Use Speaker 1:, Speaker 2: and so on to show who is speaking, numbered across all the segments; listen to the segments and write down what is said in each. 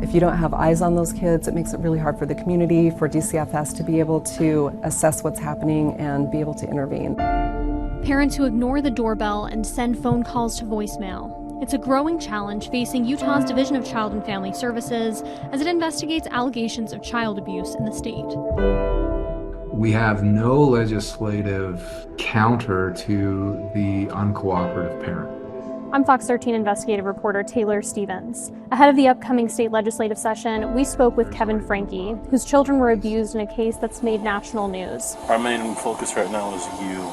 Speaker 1: If you don't have eyes on those kids, it makes it really hard for the community, for DCFS to be able to assess what's happening and be able to intervene.
Speaker 2: Parents who ignore the doorbell and send phone calls to voicemail. It's a growing challenge facing Utah's Division of Child and Family Services as it investigates allegations of child abuse in the state.
Speaker 3: We have no legislative counter to the uncooperative parent.
Speaker 2: I'm Fox 13 investigative reporter Taylor Stevens. Ahead of the upcoming state legislative session, we spoke with Kevin Franke, whose children were abused in a case that's made national news.
Speaker 4: Our main focus right now is you.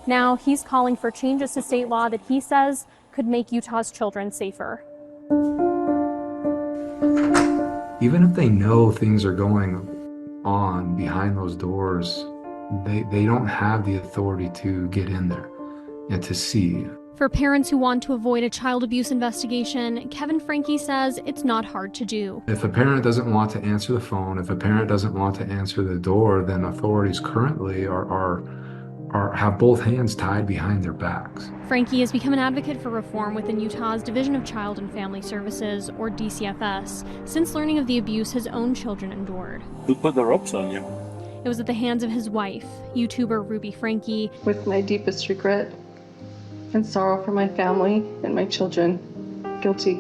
Speaker 2: Now he's calling for changes to state law that he says could make Utah's children safer.
Speaker 3: Even if they know things are going on behind those doors, they don't have the authority to get in there and to see.
Speaker 2: For parents who want to avoid a child abuse investigation, Kevin Franke says it's not hard to do.
Speaker 3: If a parent doesn't want to answer the phone, if a parent doesn't want to answer the door, then authorities currently have both hands tied behind their backs.
Speaker 2: Franke has become an advocate for reform within Utah's Division of Child and Family Services, or DCFS, since learning of the abuse his own children endured.
Speaker 4: Who put the ropes on you?
Speaker 2: It was at the hands of his wife, YouTuber Ruby Franke.
Speaker 5: With my deepest regret and sorrow for my family and my children, guilty.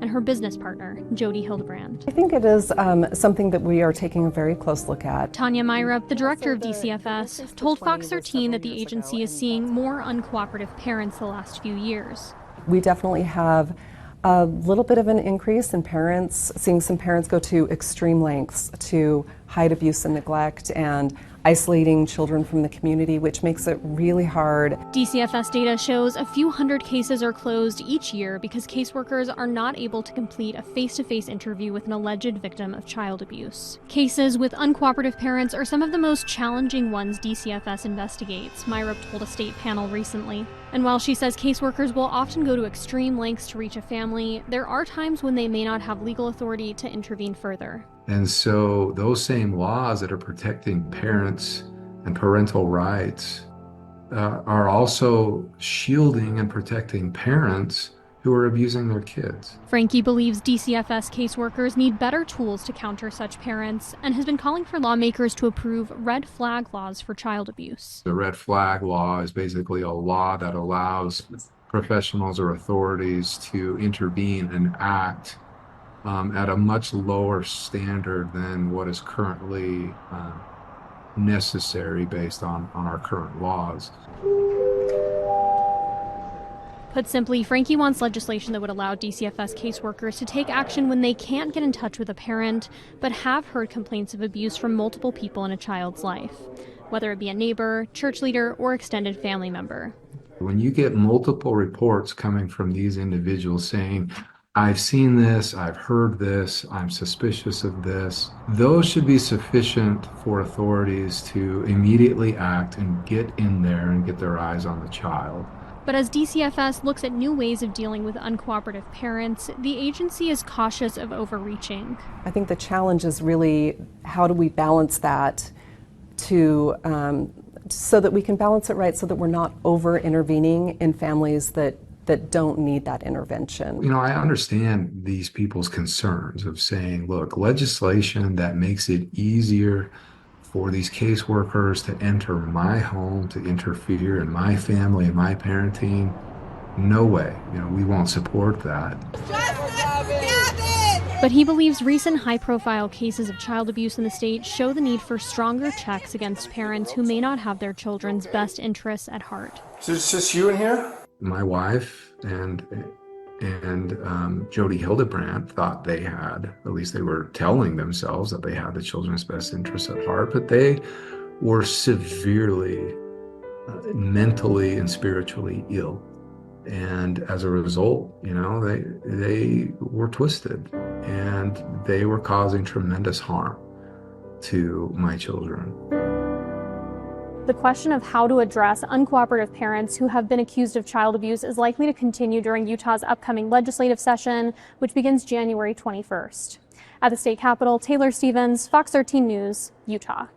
Speaker 2: And her business partner, Jody Hildebrand.
Speaker 1: I think it is something that we are taking a very close look at.
Speaker 2: Tanya Myrup, the director of DCFS, told Fox 13 that the agency is seeing more uncooperative parents the last few years.
Speaker 1: We definitely have a little bit of an increase in parents, seeing some parents go to extreme lengths to hide abuse and neglect and isolating children from the community, which makes it really hard.
Speaker 2: DCFS data shows a few hundred cases are closed each year because caseworkers are not able to complete a face-to-face interview with an alleged victim of child abuse. Cases with uncooperative parents are some of the most challenging ones DCFS investigates, Myrup told a state panel recently. And while she says caseworkers will often go to extreme lengths to reach a family, there are times when they may not have legal authority to intervene further.
Speaker 3: And so those same laws that are protecting parents and parental rights are also shielding and protecting parents who are abusing their kids.
Speaker 2: Franke believes DCFS caseworkers need better tools to counter such parents and has been calling for lawmakers to approve red flag laws for child abuse.
Speaker 3: The red flag law is basically a law that allows professionals or authorities to intervene and act at a much lower standard than what is currently necessary based on our current laws.
Speaker 2: Put simply, Franke wants legislation that would allow DCFS caseworkers to take action when they can't get in touch with a parent, but have heard complaints of abuse from multiple people in a child's life, whether it be a neighbor, church leader, or extended family member.
Speaker 3: When you get multiple reports coming from these individuals saying, I've seen this, I've heard this, I'm suspicious of this, those should be sufficient for authorities to immediately act and get in there and get their eyes on the child.
Speaker 2: But as DCFS looks at new ways of dealing with uncooperative parents, the agency is cautious of overreaching.
Speaker 1: I think the challenge is really how do we balance that to so that we can balance it right so that we're not over-intervening in families that don't need that intervention.
Speaker 3: You know, I understand these people's concerns of saying, look, legislation that makes it easier for these caseworkers to enter my home, to interfere in my family and my parenting, no way. You know, we won't support that.
Speaker 2: But he believes recent high-profile cases of child abuse in the state show the need for stronger checks against parents who may not have their children's best interests at heart.
Speaker 6: So it's just you in here?
Speaker 3: My wife and Jody Hildebrand thought they had, at least they were telling themselves that they had the children's best interests at heart, but they were severely mentally and spiritually ill. And as a result, you know, they were twisted and they were causing tremendous harm to my children.
Speaker 2: The question of how to address uncooperative parents who have been accused of child abuse is likely to continue during Utah's upcoming legislative session, which begins January 21st. At the state capitol, Taylor Stevens, Fox 13 News, Utah.